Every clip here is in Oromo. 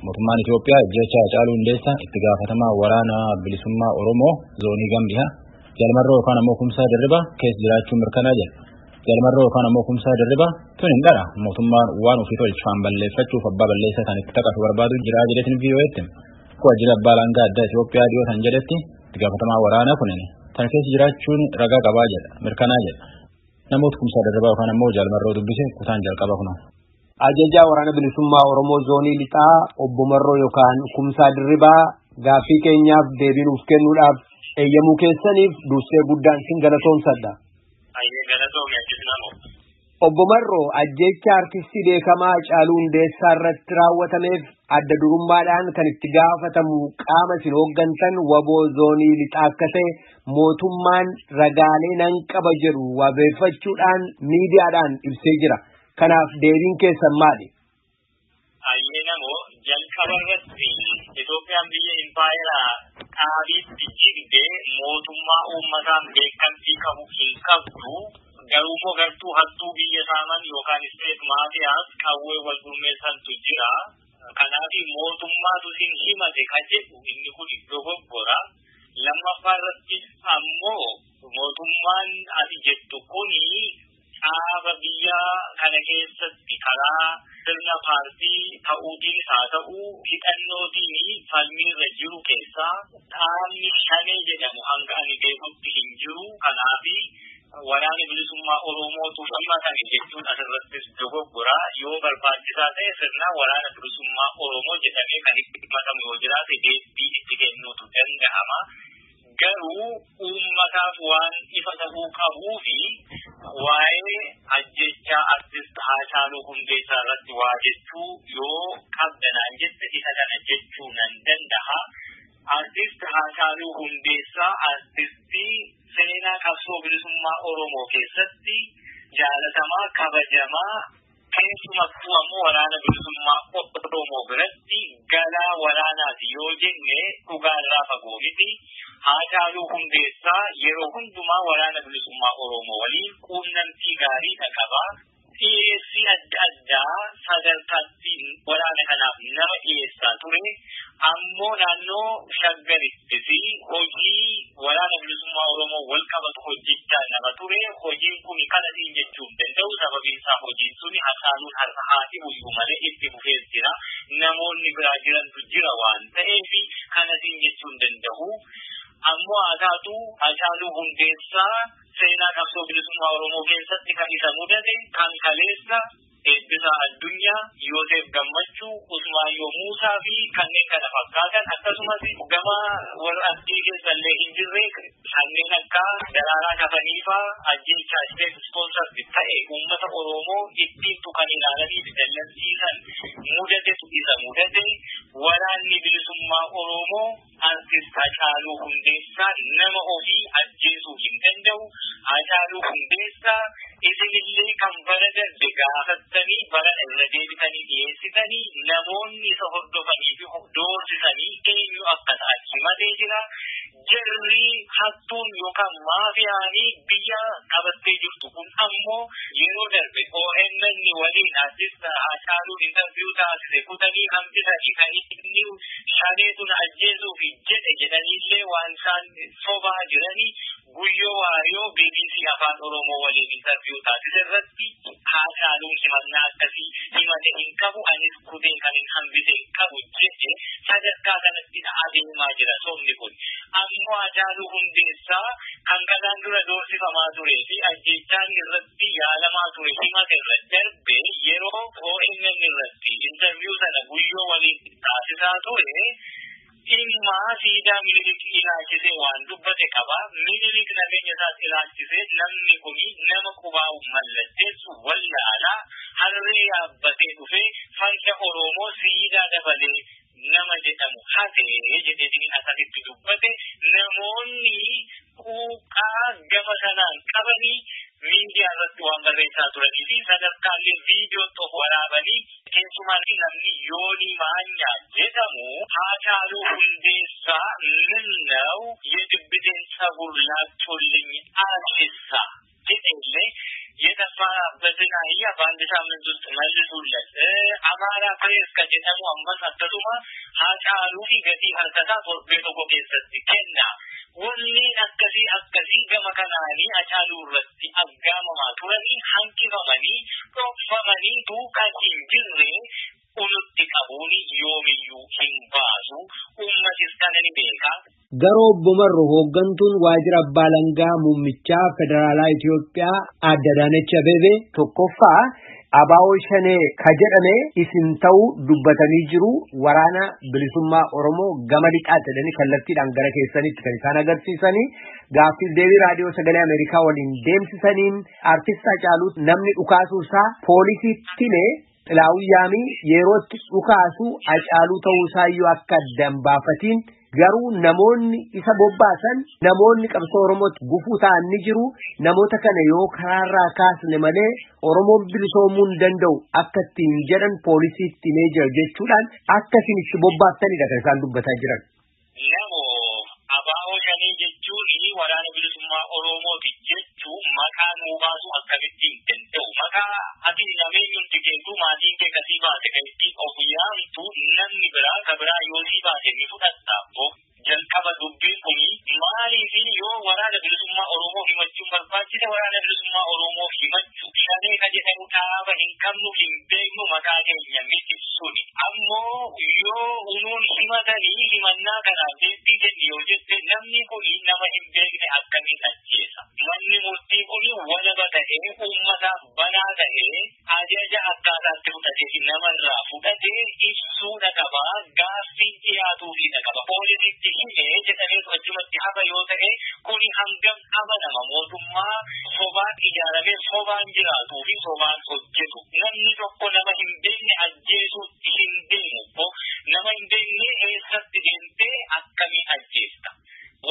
Mootummaan Itoophiyaa jecha Haacaaluu Hundeessaa itti gaafatamaa waraana bilisummaa Oromoo zoonii Gambiyaa Jalmarroo yookaan ammoo Kumsaa Dirribaa keessa jiraachuun mirkanaa'e jedha. Jalmarroo yookaan ammoo Kumsaa Dirribaa tun hin dhara mootummaan waan ofii tolchaan balleeffachuuf abbaa balleessaa kan itti taqatu barbaadu jira jedhetin VOA'tti. Waajjira abbaa alangaa addaa Itoophiyaa dhiyootan jedhetti itti gaafatamaa waraanaa kunin tan keessa jiraachuun ragaa qabaa jedha mirkanaa'e jedha. Namoota Kumsaa Dirribaa yookaan ammoo Jalmarroo dubbise kutaan jalqaba kunoo. Ajajaa waraana bilisummaa Oromoo zoonii lixaa obbo Marroo yookaan Kumsaa Dirribaa gaaffii keenyaaf deebii nuuf kennuudhaaf eeyyamuu keessaniif dursee guddaan isin galatoomsadha. Obbo Marroo ajjecha artistii beekamaa Haacaaluu Hundeessaa irratti raawwatameef adda durummaadhaan kan itti gaafatamu qaama isin hooggantan waboo zoonii lixaa akka ta'e mootummaan ragaalee nan qaba jedhu wabeeffachuudhaan miidiyaadhaan ibsee jira. Kanaaf deebiin keessan maali? Namoo jalqaba irratti Itoophiyaan biyya impaayeraa qaabiitti jigdee mootummaa uummataan beekamtii qabu hin qabdu. Garuu gartuu hattuu biyya saaman yookaan isteet maatiyaas qawwee wal gurmeessantu jira. Kanaaf mootummaatu sin himate kan jedhu inni kun dogoggora. Lammaffaa irratti ammoo mootummaan ati jettu kuni dhaaba biyya kana keessatti karaa sirna paartii ta'uutiinis haa ta'u hidhannootiin falmiirra jiru keessaa dhaabni shanee jedhamu hanga ani beekutti hin jiru. Kanaaf waraana bilisummaa Oromootu dhimma kana jechuun asirrattis dogoggora. Yoo barbaachisaa ta'e sirna waraana bilisummaa Oromoo jedhamee kan itti himatamu yoo jiraate deebii itti kennuutu danda'ama. Garuu uummataaf waan ifa ta'uu qabuu fi waa'ee ajjechaa artist Haacaaluu Hundeessaa irratti waa jechuu yoo qabdanaan jette isa kana jechuu nan danda'a. Artist Haacaaluu Hundeessaa artistii seenaa qabsoo bilisummaa Oromoo keessatti jaalatamaa kabajamaa keessumattuu ammoo waraana bilisummaa Oromoo biratti galaa waraanaati yoo jenne dhugaarraa fagoo miti. Haacaaluu Hundeessaa yeroo hundumaa waraana bilisummaa Oromoo waliin quunnamtii gaarii qaba. Dhiyeessii adda addaa sadarkaatti waraana kanaaf nama dhiyeessaa ture. Ammoo naannoo Shaggarittis hojii waraana bilisummaa Oromoo wal qabatu hojjechaa nama ture. Hojiin kun kanasiin jechuu hin danda'u. Sababiin isaa hojiin suni Haacaaluun har'a haati uyyuu malee itti fufee jira. Namoonni biraa jirantu jira waan ta'eef kanasiin jechuu hin danda'u. Ammoo haataatu Haacaaluu Hundeessaa seenaa qabsoo bilisummaa Oromoo keessatti kan isa mudate kan kaleessa Eebbisaa Addunyaa, Yoosef Gammachuu, Usmaayoo Muusaa fi kanneen kana fakkaatan akkasumas gama warraattii keessallee hin jirre kanneen akka Daraaraa Kafaniifaa ajjechaa isteet ispoonsarti ta'e uummata Oromoo ittiin tuqan ilaalanii dallansiisan mudatetu isa mudate. Waraanni bilisummaa Oromoo artist Haacaaluu Hundeessaa nama ofii ajjeesuu hin danda'u. Haacaaluu Hundeessaa isinillee kan bara darbe gaafattanii bara irra deebitanii dhiyeessitanii namoonni isa hordofanii fi doorsisanii eenyu akka ta'an himatee jira. Jarri hattuun yookaan maafiyaanii biyya qabattee jirtu kun ammoo yeroo darbe OMN waliin artist Haacaaluun interviyuu taasise kutanii hambisanii kan inni shaneetun ajjeesuuf jedhaniillee waan isaan sobaa jiranii guyyoo waayoo BBC Afaan Oromoo waliin interviyuu taasise irratti Haacaaluun himannaa akkasii himate hin qabu anis kutee kan hin hambise hin qabu jedhe sadarkaa kanatti adeemaa jira sobni kun. Ammoo Haacaaluu Hundeessaa kan kanaan dura doorsifamaa turee fi ajjechaan irratti yaalamaa ture himate irra darbe yeroo OMN irratti interviyuu sana guyyoo waliin taasisaa ture. Dhimma siidaa Minilik ilaalchisee waan dubbate qaba. Minilik nageenya isaas ilaalchisee namni kun nama qubaa'u mallatteessu wallaalaa harree yaabbatee dhufee farda Oromoo siidaa dabalee nama jedhamu hatee jedheetiin asirratti dubbate. Namoonni quuqaa gama sanaan qabanii miidiyaa irratti waan barreessaa turanii fi sadarkaalee viidiyoo tokko waraabanii keessumaa namni Yoonii Maanyaa jedhamu Haacaaluu Hundeessaa ምነው የድብቴን ጸጉር ላጮልኝ አልሳ jedhee የጠፋበትን አህያ በአንድ ሳምንት ውስጥ መልሱለት። አማራ ፕሬስ ከጀተሙ አምባስ አተቱማ ሀጫሉፊ ገቲ ሀርተታ ቶርቤ ቶኮ ኬሰቲ kenna wanni akkasi gama kanaani Hacaaluu irratti aggaamamaa turanii hanqifamanii dhokfamanii tuuqaatiin jirre unutti qabuuni yoomiyyuu hin baasu uummatis kana ni beeka. Garoo Bomarro hooggantuun waajjira abbaa alangaa muummichaa federaalaa Itoophiyaa Aadde Adaanech Abeebee tokkoffaa Abaa'oo Shanee ka jedhame isin ta'uu dubbatanii jiru waraana bilisummaa Oromoo gama lixaatti jedhanii kallattiidhaan gara keessanitti kan isaan agarsiisanii gaaffiif deebii raadiyoo sagalee Ameerikaa waliin deemsisaniin artist Hacaaluu namni dhukaasuu isaa poolisiitti Xilaawuyyaamii yerootti dhukaasuu Hacaaluu ta'uu isaayyuu akka dambaafatiin garuu namoonni isa bobbaasan namoonni qabsoo Oromootti gufuu ta'an ni jiru namoota kana yoo karaarraa kaasne malee Oromoon bilisoomuu hin danda'u akka ittiin jedhan poolisiitti himee jira jechuudhaan akka isin itti bobbaaftaniidha kan isaan dubbataa jiran. Abaa'oo Shanee jechuun waraana bilisummaa Oromooti jechuun maqaa nuu baasu akkamitti hin danda'u maqaa ati nameenyutti kennu maatiin kee kasii baase kan ittiin of yaamtu namni biraa ka biraa yoo sii baase ni fudhattaafoo jalqaba dubbiin kuni maaliif yoo waraana bilisummaa Oromoo himachuun barbaachise waraana bilisummaa Oromoo himachuu Shanee ka jedhamu dhaaba hin qabnu hin beeknu maqaa keenya miti suni ammoo yoo unuun himatanii himannaa kanaaf deebii kenni yoo jette namni kuni nama hin beekne akkamiin ajjeesa manni murtii kuni walaba ta'ee uummataaf banaa ta'ee ajaja akkaataatti fudhatee namarraa fudhatee ibsuudha qaba gaaffii dhiyaatuufiidha qaba poolisiitti himee jedhamee achumatti hafa yoo ta'e kuni hangam amanama mootummaa sobaan ijaaramee sobaan jiraatuu fi sobaan hojjetu namni tokko nama hin beekne ajjeesuutti hin deemu nama hin beekne eessatti deemtee akkamiin ajjeesta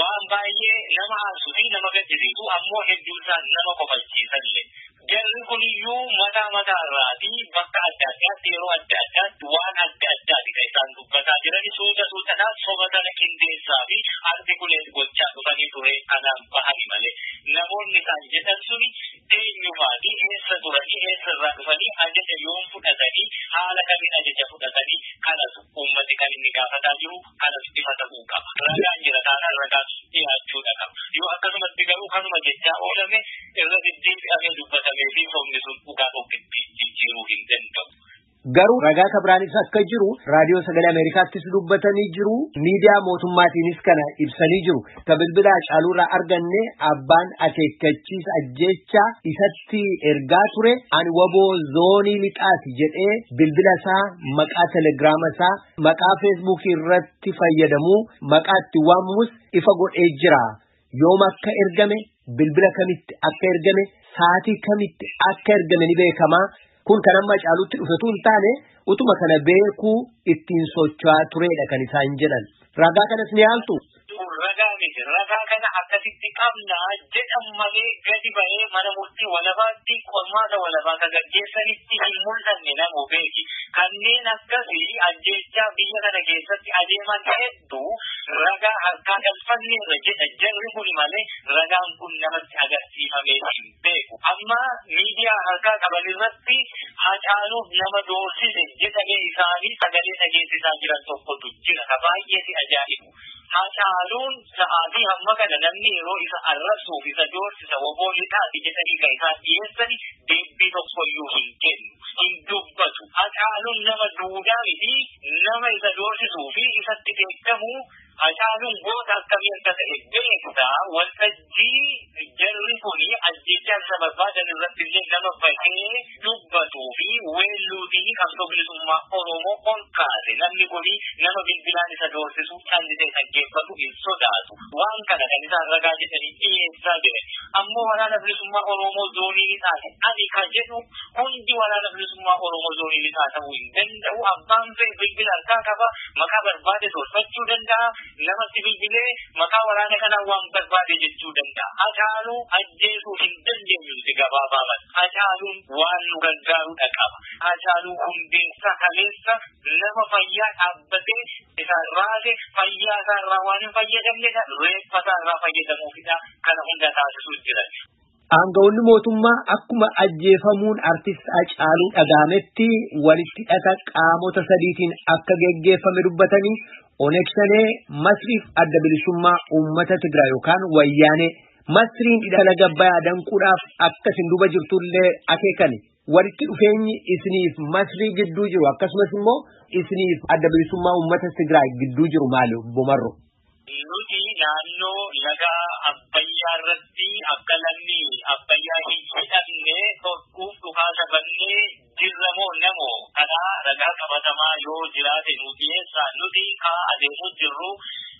waan baay'ee nama aarsuu fi nama gaddisiisu ammoo hedduu isaa nama kofalchiisallee jarri kuniyyuu mataa irraatii bakka adda addaatti yeroo adda addaatti waan adda addaati kan isaan dubbataa jirani suutaadhaan soba sana qindeessaa fi artikuleet gochaa dhufanii ture kanaan bahani malee namoonni isaan jedhan suni eenyumaati eessa turanii eessa irraa dhufanii ajaja yoom fudhatanii haala kamiin ajaja fudhatanii kanatu uummati kan inni gaafataa jiru kanatu ifa ta'uu qaba ragaan jira taanaan ragaas dhiyaachuudha qaba yoo akkasumatti garuu kanuma jechaa oolame irra deddeebi'amee dubbatamee fi somni sun dhugaa tokkotti jijjiiruu hin danda'u. Garuu ragaa kabiraanis akka jiru raadiyoo sagalee Ameerikaattis dubbatanii jiru miidiyaa mootummaatiinis kana ibsanii jiru ta bilbila Hacaaluurraa arganne abbaan akeekkachiisa ajjeechaa isatti ergaa ture ani waboo zoonii lixaati jedhee bilbila isaa maqaa telegiraama isaa maqaa feesbuukii irratti fayyadamuu maqaa itti waamamus ifa godhee jira yoom akka ergame bilbila kamitti akka ergame saatii kamitti akka ergame ni beekama. Kun kan amma Hacaaluutti dhufetu hin taane utuma kana beekuu ittiin socho'aa turedha kan isaan jedhan. Ragaa kanas ni haaltu. Ragaa miti ragaa kana akkasitti qabna jedhan malee gadi ba'ee mana murtii walabaatti qormaata walabaa ka gaggeessanitti hin mul'anne nama beeki. Kanneen akkasii ajjeechaa biyya kana keessatti adeeman hedduu ragaa harkaa galfanneerra jedha jarri kun malee ragaan kun namatti agarsiifamee hin beeku. Amma miidiyaa harkaa qaban irratti Hacaaluuf nama doorsise jedhamee isaanii sagalee dhageessisaa jiran tokkotu jira. Ka baay'eeti ajaa'ibu. Hacaaluun sa'aatii hamma kana namni yeroo isa arrabsuuf isa doorsisa waboo lixaati jedhanii kan isaan dhiyeessani deebii tokkoyyuu hin kennu. Hin dubbatu. Hacaaluun nama duudaa miti nama isa doorsisuu fi isatti beekamu Hacaaluun goota akkamii akka ta'e beekta waltajjii jarri kuni ajjechaa isa barbaadan irratti illee nama bahee dubbatuu fi weelluutii qabsoo bilisummaa Oromoo ol kaase namni kuni nama bilbilaan isa doorsisu callisee dhaggeeffatu hin sodaatu waan kana kan isaan ragaa jedhanii dhiyeessaa jiran ammoo waraana bilisummaa Oromoo zoonii lixaati ani ka jedhu hundi waraana bilisummaa Oromoo zoonii lixaa ta'uu hin danda'u abbaan fee bilbila harkaa qaba maqaa barbaade tolfachuu danda'a namatti bilbilee maqaa waraana kanaa waan barbaade jechuu danda'a. Hacaaluu ajjeesuu hin dandeenyu gabaabaadhaan. Hacaaluun waan nu gargaarudha qaba. Hacaaluu hundeessa kaleessa nama fayyaa dhaabbatee isa raase fayyaa isaa irraa waan hin fayyadamnedha reeffa isaa irraa fayyadamuufidha kana hunda taasisuu jiran. Aangawoonni mootummaa akkuma ajjeefamuun artist Hacaaluu dhagaametti walitti hidhata qaamota sadiitiin akka geggeeffame dubbatanii Oneeg Shanee Masriif adda bilisummaa uummata Tigraay yookaan wayyaanee Masriin hidhala gabbayaa danquudhaaf akkasin duba jirtullee akeekani. Walitti dhufeenyi isiniif Masrii gidduu jiru akkasumas immoo isiniif adda bilisummaa uummata Tigraay gidduu jiru maali Bomarro? Nuti naannoo laga Abbayyaa irratti akka namni Abbayyaa hin hidhanne tokkoof dhukaasa bannee jirramoo namoo kanaa ragaa qabatamaa yoo jiraate nu dhiyeessaa nuti kaa adeemuu jirru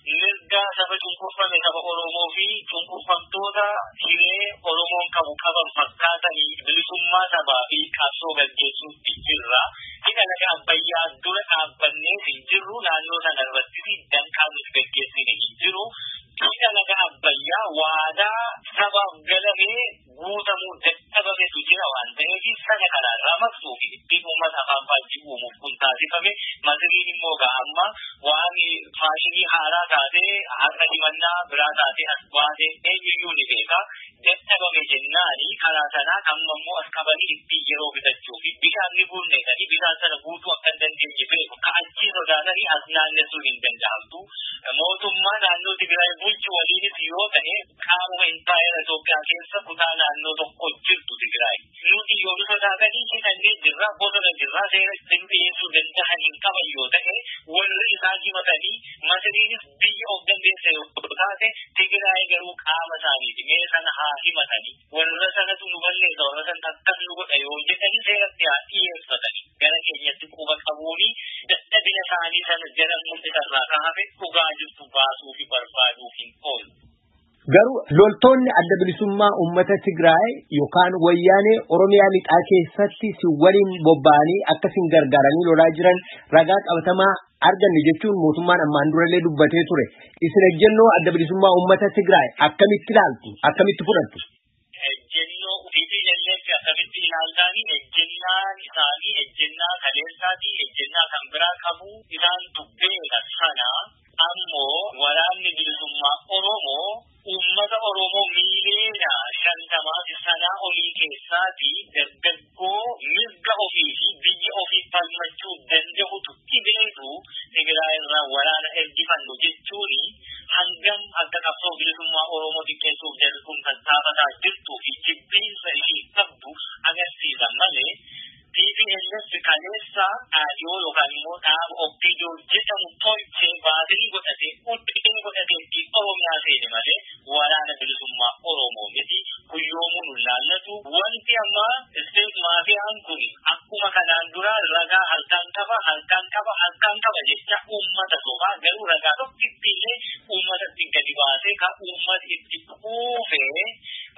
mirga saba cunqurfame saba Oromoo fi cunqurfamtoota hiree Oromoon qaban fakkaatanii bilisummaa sabaa fi qabsoo gaggeessuutti jirra. Hidha laga Abbayyaa dura dhaabbannee hin jirru naannoo sana irratti danqaa nuti gaggeessine hin jiru. Hidha laga Abbayyaa waadaa sabaaf galamee guutamuu dadhabametu jira waan ta'eef sana kanarraa maqsuu fi ittiin uummata afaan faajjii uumuuf kun taasifame. Masriin immoo amma waan faashinii haaraa taatee har'a himannaa biraa taatee as baatee eenyuyyuu ni beeka. Dadhabame jennaani karaa sanaa amma immoo as qabanii ittiin yeroo bitachuu fi bishaan ni guunneessanii bishaan sana guutuu akka hin dandeenye beeku. Ka'achii sodaatanii as naannessuu hin danda'amtu. Mootummaa naannoo Tigraay bulchu waliinis yoo ta'e qaamuma impaayera Itoophiyaa keessa kutaa naannoo tokko jirtu Tigraay. Nuti yoo nu sodaatanii hidhannee jirra bosona jirra seera ittiin dhiyeessuu danda'an hin qaban yoo ta'e warri isaa himatanii Masriinis biyya of dandeesse yoo taate Tigraay garuu qaama isaaniiti mee sana haa himatanii warra sanatu nu balleessa warra sana akkas nu godha yoo jedhanii seeratti haa dhiyeeffatanii gara keenyatti quba qabuuni dadhabina isaanii sana jala mul'isarraa kaa'ame dhugaa jirtu baasuu fi barbaaduu hin oolu. Garuu loltoonni adda bilisummaa uummata Tigraay yookaan wayyaanee Oromiyaa lixaa keessatti si waliin bobba'anii akkasiin gargaaranii lolaa jiran ragaa qabatamaa arganne jechuun mootummaan ammaan durallee dubbatee ture. Isin ejjennoo adda bilisummaa uummata Tigraay akkamitti ilaaltu? Akkamitti fudhattu? Ejjennoo ofii jalleetti akkamitti ilaaltaani ejjennaan isaanii ejjennaa kaleessaati ejjennaa kan biraa qabu isaan dubbeedha sana ammoo waraanni bilisummaa Oromoo ummata Oromoo miliyoona 50 sanaa olii keessaati dargaggoo mirga ofii fi biyya ofii falmachuu danda'utu beeku Tigraay irraa waraana ergifannu jechuuni hangam akka qabsoo bilisummaa Oromoo xiqqeessuuf jalqabuun kan taafataa jirtuu fi jibbiinsa ishii qabdu agarsiisa malee TPLF kaleessa dhaadhiyoo yookaan immoo dhaaba Oppiidoo jedhamu tolchee baatirii godhatee ulfina godhatee fi Oromiyaa seene malee waraana bilisummaa Oromoo miti guyyoomuu nu laallatu. Wanti amma isteet maafiyaan kun akkuma kanaan dura ragaa halkan qaba jecha uummata sobaa garuu ragaa tokkittillee uummatatti gadi baasee kan uummati itti quufee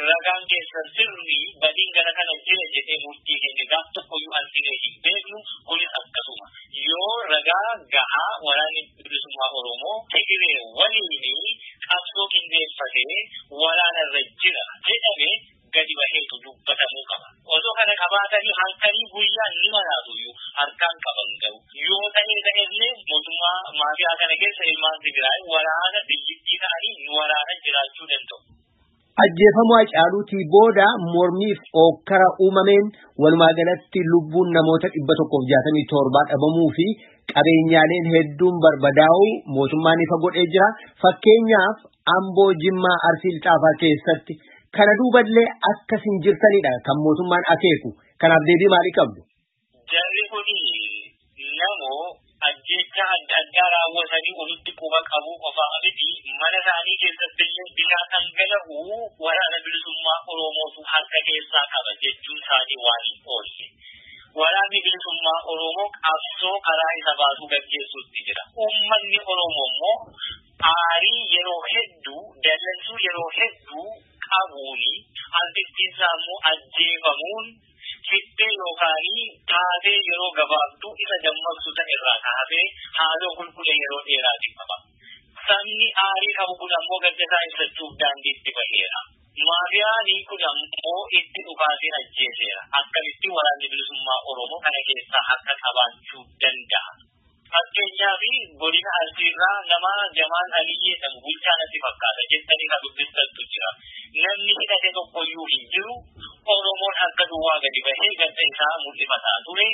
ragaan keessa sirrii badiin gara kana jira jedhee murtii keenya gaaf tokkoyyuu ansinee hin beeknu kunis akkasuma yoo ragaa gahaa waraanni bilisummaa Oromoo Tigree waliin qabsoo qindeeffatee waraana irra jira jedhame gadi baheetu dubbatamuu qaba. Osoo kana qabaatanii halkanii guyyaa ni maraatuyyuu harkaan qaban garuu yoo ta'ellee mootummaa maafiyaa kana keessa ilmaan Tigraay waraana biyyittii ta'anii waraana jiraachuu danda'u. Ajjeefamuu Hacaaluutii booda mormiif ookkara uumameen walumaa galatti lubbuun namoota 167 dhabamuu fi qabeenyaaleen hedduun barbadaa'u mootummaan ifa godhee jira. Fakkeenyaaf Amboo, Jimmaa, Arsii Lixaafaa keessatti kana duuballee akkasin jirtanidha kan mootummaan akeeku. Kanaaf deebii maalii qabdu? Jarri kuni namoo ajjecha adda addaa raawwatanii walitti quba qabu qofaa miti mana isaanii keessatti illee bishaan dhangala'u waraana bilisummaa Oromootu harka keessaa qaba jechuun isaanii waan hin oolle. Waraanni bilisummaa Oromoo qabsoo karaa isa baasuu gaggeessuutti jira. Uummanni Oromoo immoo aarii yeroo hedduu dallansuu yeroo hedduu qabuuni artistiin isaa immoo ajjeefamuun fittee yookaan taatee yeroo gabaabduu isa dammaqsu ta'e irraa kaafee haaloo qulqulle yeroo dheeraati qaba. Sabni aarii qabu kun ammoo gaddasaa ibsachuuf daandiitti baheera. Maafiyaan kun ammoo itti dhufaatee ajjeeseera. Akkamitti waraanni bilisummaa Oromoo kana keessaa akka qabaachuu danda'a. fakkeenyaaf godina Arsiirraa nama Jamaan Aliyyee jedhamu bulchaanatti fakkaata jettanii kan dubbistattu jira. Namni hidhate tokkoyyuu hin jiru. Oromoon akka duwwaa gadi bahee gadda isaa mul'ifataa ture.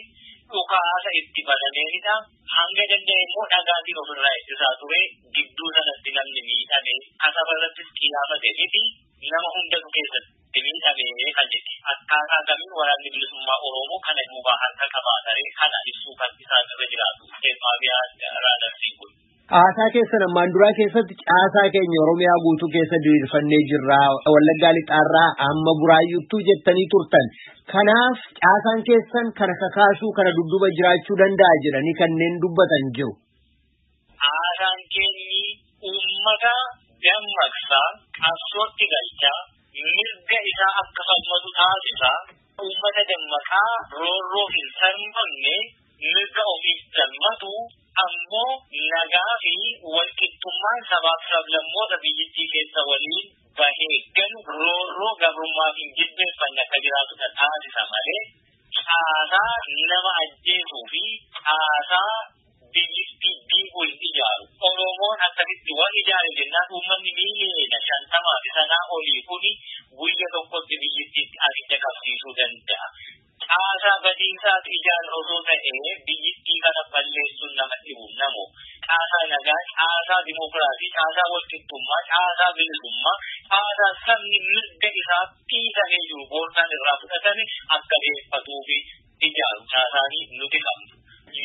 Dhukaasa itti banameenidha. Hanga danda'e immoo dhagaatiin ofirraa ittisaa ture. Gidduu sanatti namni miidhame. Kasabarrattis qiyaafatee miti nama hundatu keessatti miidhamee kan jedhe. Akkaataa kamiin waraanni bilisummaa Oromoo kana duubaa harka qabaatare kana ibsuu kan isaan irra jiraatu. Maafiyaa Raadarsiin kun. Haasaa keessan ammaan duraa keessatti caasaa keenya Oromiyaa guutuu keessa diriirfannee jirra. Wallaggaa lixaarraa amma buraayyuttuu jettanii turtan. Kanaaf caasaan keessan kana kakaasuu kana dudduuba jiraachuu danda'a jedhanii kanneen dubbatan jiru. Haasaan keenyi uummata dammaqsaa qabsootti galchaa mirga isaa akka falmatu taasisaa uummata dammaqaa roorroo hin sarmanne mirga ofiif dammatu ammoo nagaa fi walqixxummaan sabaaf sablammoota biyyattii keessa waliin bahee galu roorroo gabrummaa fi jibbeeffanne akka jiraatudha taasisa malee caasaa nama ajjeesuu fi caasaa biyyattii diiguu hin ijaaru. Oromoon akkasitti waan ijaare jennaan uummanni miiliyoona 50 fi sanaa olii kuni guyya tokkotti biyyattiitti abidda qabsiisuu danda'a. Caasaa badiisaaf ijaaru osoo ta'ee biyyattii kana balleessuun nama dhibu namo. Caasaa nagaa, caasaa dimokiraasii, caasaa walqixxummaa, caasaa bilisummaa, caasaa sabni mirga isaa dhiisamee jiru boortaan irraa fudhatame akka beeffatuu fi ijaaru caasaanii nuti qabna.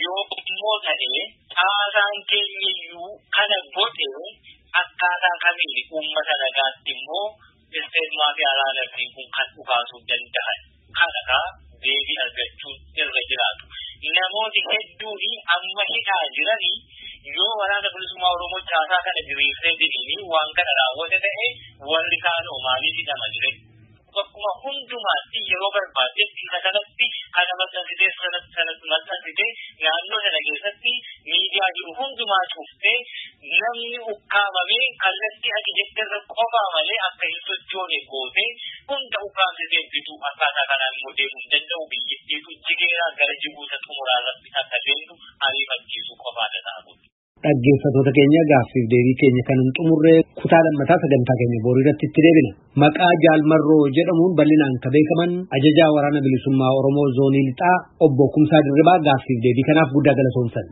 Yoo immoo ta'ee caasaan keenyayyuu kana godhee akkaataa kamiin uummata nagaatti immoo isteemaa fi Raadarsiin kun kan dhukaasuu danda'an. Kanakaa deebii argachuun irra jiraatu. Namooti hedduun amma hidhaa jiranii yoo waraana bilisummaa Oromoo caasaa kana diriirsee diriirii waan kana raawwate ta'e warri kaan maaliif hidhama jire. Bakkuma hundumaatti yeroo barbaadetti isa kanatti kana maxxansitee sanatti maxxansitee naannoo sana keessatti miidiyaa jiru hundumaa cuuftee namni ukkaamamee kallattii ati jetterra qofaa malee akka hin sochoone gootee hunda ukkaamsitee bituu akkaataa kanaan immoo deemuu hin danda'u biyyattiitu jigeeraa gara jibuuta xumuraarratti akka deemtu ariifachiisuu qofaadha ta'u. Dhaggeeffattoota keenya gaaffiif deebii keenya kan hin xumurree kutaa lammataa sagantaa keenya boru irratti itti deebina. Maqaa Jaalmarroo jedhamuun bal'inaan kan beekaman ajajaa waraana bilisummaa Oromoo zoonii lixaa obbo Kumsaa Dirribaa gaaffiif deebii kanaaf guddaa galatoomsan.